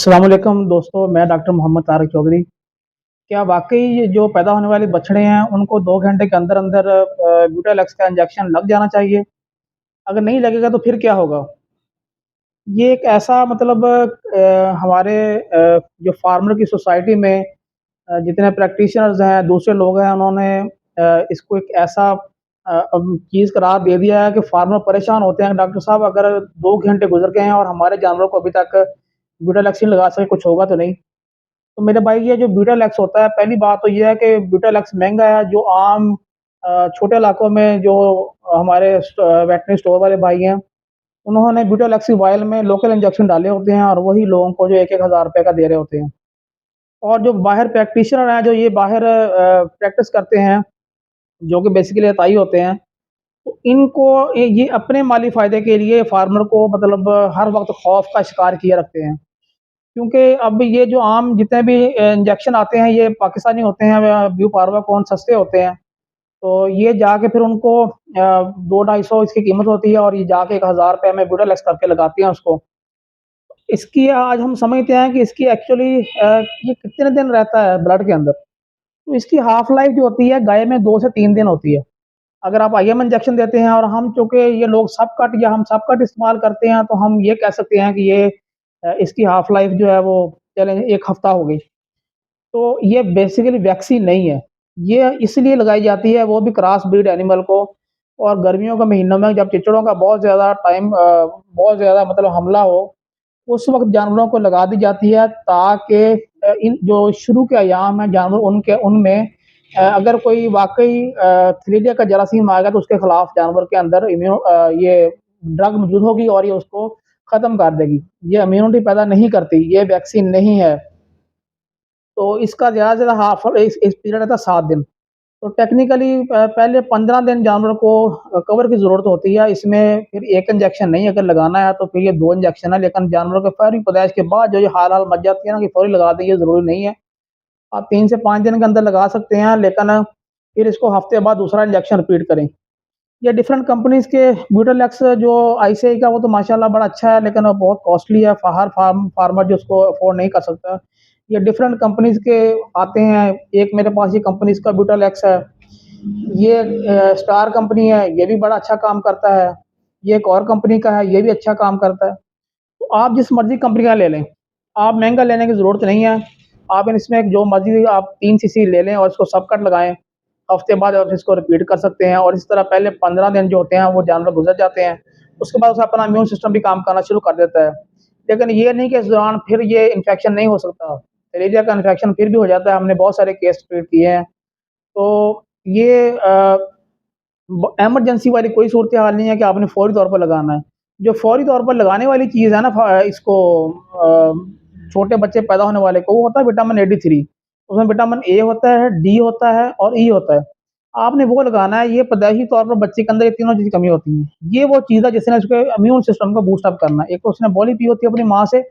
अस्सलाम वालेकुम दोस्तों, मैं डॉक्टर मोहम्मद तारिक चौधरी। क्या वाक़ई ये जो पैदा होने वाले बछड़े हैं, उनको 2 घंटे के अंदर-अंदर ब्यूटालैक्स का इंजेक्शन लग जाना चाहिए? अगर नहीं लगेगा तो फिर क्या होगा? ये एक ऐसा मतलब हमारे जो फार्मर की सोसाइटी में जितने प्रैक्टिशनर्स हैं, दूसरे लोग हैं, उन्होंने इसको एक ऐसा चीज़ करार दे दिया है कि फार्मर परेशान होते हैं, डॉक्टर साहब अगर 2 घंटे गुज़र गए हैं और हमारे जानवरों को अभी तक ब्यूटालैक्स नहीं लगा सके, कुछ होगा तो नहीं? तो मेरे भाई ये जो ब्यूटालैक्स होता है, पहली बात तो ये है कि ब्यूटालैक्स महँगा है, जो आम छोटे इलाकों में जो हमारे वेटरनरी स्टोर वाले भाई हैं, उन्होंने ब्यूटालैक्स की वायल में लोकल इंजेक्शन डाले होते हैं और वही लोगों को जो 1-1 हज़ार रुपए का दे रहे होते हैं। और जो बाहर प्रैक्टिशनर हैं, जो ये बाहर प्रैक्टिस करते हैं, जो कि बेसिकली अताई होते हैं, तो इनको ये अपने माली फ़ायदे के लिए फार्मर को मतलब हर वक़्त खौफ़ का शिकार किए रखते हैं। क्योंकि अब ये जो आम जितने भी इंजेक्शन आते हैं, ये पाकिस्तानी होते हैं, ब्यू पार्वाकोन सस्ते होते हैं। तो ये जाके फिर उनको 2 250 इसकी कीमत होती है और ये जाके 1000 रुपए में ब्यूटालैक्स करके लगाती हैं उसको। इसकी आज हम समझते हैं कि इसकी एक्चुअली ये कितने दिन रहता है ब्लड के अंदर। तो इसकी हाफ लाइफ जो होती है गाय में 2 से 3 दिन होती है। अगर आप आईएम इंजेक्शन देते हैं और हम चूँकि ये लोग सबकट या हम सबकट इस्तेमाल करते हैं, तो हम ये कह सकते हैं कि ये इसकी हाफ लाइफ जो है वो चलें 1 हफ्ता हो गई। तो ये बेसिकली वैक्सीन नहीं है। ये इसलिए लगाई जाती है वो भी क्रॉस ब्रीड एनिमल को और गर्मियों के महीनों में जब चिचड़ों का बहुत ज़्यादा बहुत ज़्यादा मतलब हमला हो, उस वक़्त जानवरों को लगा दी जाती है ताकि इन जो शुरू के अय्याम हैं जानवर उनके उनमें अगर कोई वाक़ई थ्रिलिया का जरासीम आ गया तो उसके खिलाफ जानवर के अंदर ये ड्रग मौजूद होगी और ये उसको ख़त्म कर देगी। ये इम्यूनिटी पैदा नहीं करती, ये वैक्सीन नहीं है। तो इसका ज़्यादा से ज़्यादा हाफ इस पीरियड रहता है 7 दिन। तो टेक्निकली पहले 15 दिन जानवर को कवर की ज़रूरत होती है। इसमें फिर 1 इंजेक्शन नहीं अगर लगाना है तो फिर ये 2 इंजेक्शन है, लेकिन जानवरों के फौरी पैदाइश के बाद जो ये हाल-हाल मच जाती है ना कि फौरी लगा दें, ये ज़रूरी नहीं है। आप 3 से 5 दिन के अंदर लगा सकते हैं, लेकिन फिर इसको हफ्ते बाद दूसरा इंजेक्शन रिपीट करें। ये डिफरेंट कंपनीज़ के ब्यूटालैक्स जो आईसीआई का वो तो माशाल्लाह बड़ा अच्छा है, लेकिन वो बहुत कॉस्टली है, हर फार्मर जो उसको अफ़ोर्ड नहीं कर सकता। ये डिफरेंट कंपनीज़ के आते हैं, एक मेरे पास ये कंपनीज़ का ब्यूटालैक्स है, ये स्टार कंपनी है, ये भी बड़ा अच्छा काम करता है। ये एक और कंपनी का है, ये भी अच्छा काम करता है। तो आप जिस मर्ज़ी कंपनी का ले लें, आप महँगा लेने की ज़रूरत नहीं है। आप इसमें जो मर्ज़ी आप 3 सीसी ले लें और इसको सब कट लगाएँ। हफ्ते बाद आप इसको रिपीट कर सकते हैं और इस तरह पहले 15 दिन जो होते हैं वो जानवर गुज़र जाते हैं। उसके बाद उसका अपना इम्यून सिस्टम भी काम करना शुरू कर देता है। लेकिन ये नहीं कि इस दौरान फिर ये इन्फेक्शन नहीं हो सकता। मलेरिया का इन्फेक्शन फिर भी हो जाता है, हमने बहुत सारे केस ट्रीट किए हैं। तो ये ब इमरजेंसी वाली कोई सूरत-ए-हाल नहीं है कि आपने फौरी तौर पर लगाना है। जो फौरी तौर पर लगाने वाली चीज़ है ना इसको छोटे बच्चे पैदा होने वाले को, वो होता है विटामिन 83। उसमें विटामिन ए होता है, डी होता है और ई होता है। आपने वो लगाना है, ये पैदाइशी तौर पर बच्चे के अंदर ये तीनों चीज़ की कमी होती है। ये वो चीज़ है जिसने उसके इम्यून सिस्टम को बूस्ट अप करना है। एक तो उसने बॉडी पी होती है अपनी माँ से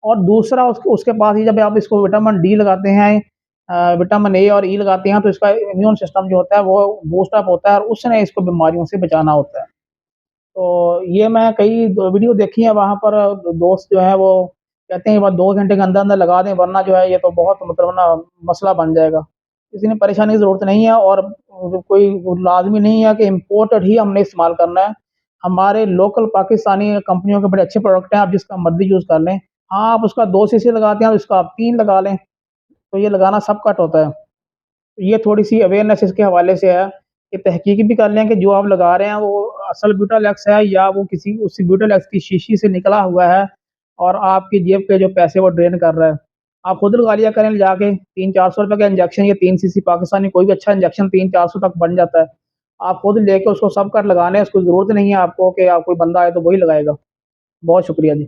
और दूसरा उसके उसके पास ही जब आप इसको विटामिन डी लगाते हैं विटामिन ए और ई लगाते हैं तो इसका इम्यून सिस्टम जो होता है वो बूस्ट अप होता है और उसने इसको बीमारियों से बचाना होता है। तो ये मैं कई वीडियो देखी है वहाँ पर दोस्त जो हैं वो कहते हैं बस 2 घंटे के अंदर-अंदर लगा दें वरना जो है ये तो बहुत मतलब ना मसला बन जाएगा। किसी ने परेशानी की ज़रूरत नहीं है और कोई लाज़मी नहीं है कि इम्पोर्टेड ही हमने इस्तेमाल करना है। हमारे लोकल पाकिस्तानी कंपनियों के बड़े अच्छे प्रोडक्ट हैं, आप जिसका मर्ज़ी यूज़ कर लें। हाँ, आप उसका 2 सीसी लगाते हैं तो इसका आप 3 लगा लें, तो ये लगाना सब कट होता है। ये थोड़ी-सी अवेयरनेस इसके हवाले से है कि तहकीक भी कर लें कि जो आप लगा रहे हैं वो असल ब्यूटालैक्स है या वो किसी उस ब्यूटालैक्स की शीशी से निकला हुआ है और आपकी जेब के जो पैसे वो ड्रेन कर रहा है। आप खुद लगा लिया करें जाके 300-400 रुपए का इंजेक्शन ये 3 सीसी पाकिस्तानी कोई भी अच्छा इंजेक्शन 300-400 तक बन जाता है। आप खुद लेके उसको सब कट लगा लें, उसको ज़रूरत नहीं है आपको कि आप कोई बंदा आए तो वही लगाएगा। बहुत शुक्रिया जी।